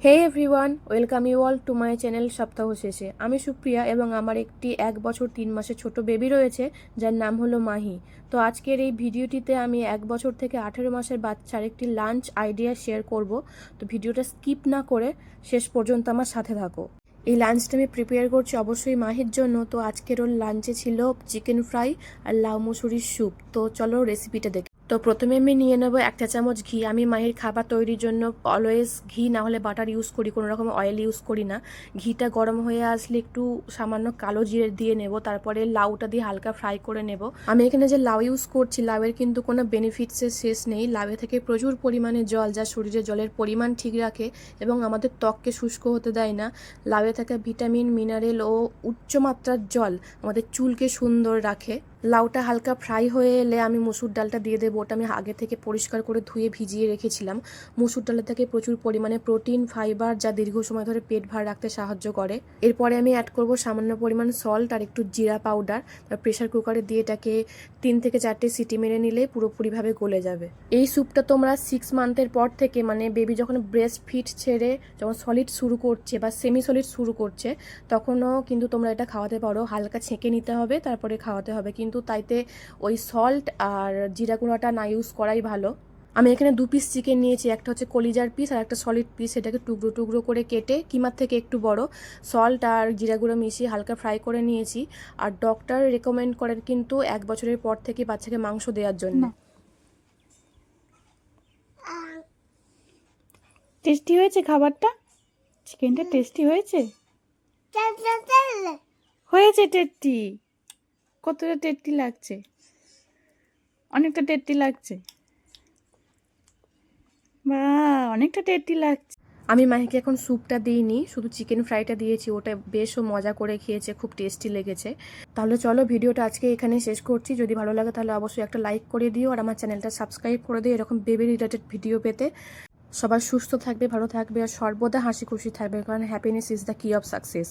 Hey everyone, welcome you all to my channel সপ্তাহ শেষে। আমি সুপ্রিয়া এবং আমার একটি 1 বছর 3 মাসের ছোট বেবি রয়েছে যার নাম হলো মাহি। তো আজকের এই ভিডিওটিতে আমি 1 বছর থেকে 18 মাসের বাচ্চার একটি লাঞ্চ আইডিয়া শেয়ার করব। তো ভিডিওটা স্কিপ না করে শেষ পর্যন্ত আমার সাথে থাকো। এই লাঞ্চটা আমি প্রিপেয়ার করছি অবশ্যই মাহির জন্য। তো আজকের ওর লাঞ্চে ছিল চিকেন ফ্রাই আর লাউ মুসুরির স্যুপ। তো চলো রেসিপিটা দেখি। তো প্রথমে আমি নিয়ে নেবো 1 চা চামচ ঘি। আমি মাহির খাবার তৈরির জন্য অলওয়েজ ঘি না হলে বাটার ইউজ করি, কোনো রকম অয়েল ইউজ করি না। ঘিটা গরম হয়ে আসলে একটু সামান্য কালো জিরে দিয়ে নেব, তারপরে লাউটা দিয়ে হালকা ফ্রাই করে নেব। আমি এখানে যে লাউ ইউজ করছি, লাউয়ের কিন্তু কোনো বেনিফিটসের শেষ নেই। লাউয়ে থেকে প্রচুর পরিমাণে জল, যা শরীরে জলের পরিমাণ ঠিক রাখে এবং আমাদের ত্বককে শুষ্ক হতে দেয় না। লাউয়ে থাকা ভিটামিন, মিনারেল ও উচ্চমাত্রার জল আমাদের চুলকে সুন্দর রাখে। লাউটা হালকা ফ্রাই হয়ে এলে আমি মুসুর ডালটা দিয়ে দেবো। ওটা আমি আগে থেকে পরিষ্কার করে ধুয়ে ভিজিয়ে রেখেছিলাম। মুসুর ডালের থেকে প্রচুর পরিমাণে প্রোটিন, ফাইবার, যা দীর্ঘ সময় ধরে পেট ভার রাখতে সাহায্য করে। এরপরে আমি অ্যাড করব সামান্য পরিমাণ সল্ট আর একটু জিরা পাউডার। প্রেশার কুকারে দিয়ে এটাকে 3 থেকে 4টে সিটি মেরে নিলে পুরোপুরিভাবে গলে যাবে। এই স্যুপটা তোমরা 6 মান্থের পর থেকে, মানে বেবি যখন ব্রেস্ট ফিড ছেড়ে যখন সলিড শুরু করছে বা সেমি সলিড শুরু করছে, তখনও কিন্তু তোমরা এটা খাওয়াতে পারো। হালকা ছেঁকে নিতে হবে, তারপরে খাওয়াতে হবে, কিন্তু তাইতে ওই সল্ট আর জিরা গুঁড়াটা না ইউজ করাই ভালো। আমি এখানে 2 পিস চিকেন নিয়েছি, একটা হচ্ছে কলিজার পিস আর একটা সলিড পিস। এটাকে টুকরো টুকরো করে কেটে কিমার থেকে একটু বড়, সল্ট আর জিরা গুঁড়ো মিশিয়ে হালকা ফ্রাই করে নিয়েছি। আর ডক্টর রেকমেন্ড করেন কিন্তু 1 বছরের পর থেকে বাচ্চাকে মাংস দেওয়ার জন্য। টেস্টি হয়েছে খাবারটা? চিকেনটা টেস্টি হয়েছে? হয়েছে টেস্টি। কতটা টেস্টি লাগছে? অনেকটা টেস্টি লাগছে। বাহ, অনেকটা টেস্টি লাগছে। আমি মাহিকে এখন স্যুপটা দিইনি, শুধু চিকেন ফ্রাইটা দিয়েছি। ওটা বেশও মজা করে খেয়েছে, খুব টেস্টি লেগেছে। তাহলে চলো ভিডিওটা আজকে এখানে শেষ করছি। যদি ভালো লাগে তাহলে অবশ্যই একটা লাইক করে দিও আর আমার চ্যানেলটা সাবস্ক্রাইব করে দিও এরকম বেবি রিলেটেড ভিডিও পেতে। সবাই সুস্থ থাকবে, ভালো থাকবে আর সর্বদা হাসি খুশি থাকবে, কারণ হ্যাপিনেস ইজ দ্য কি অফ সাকসেস।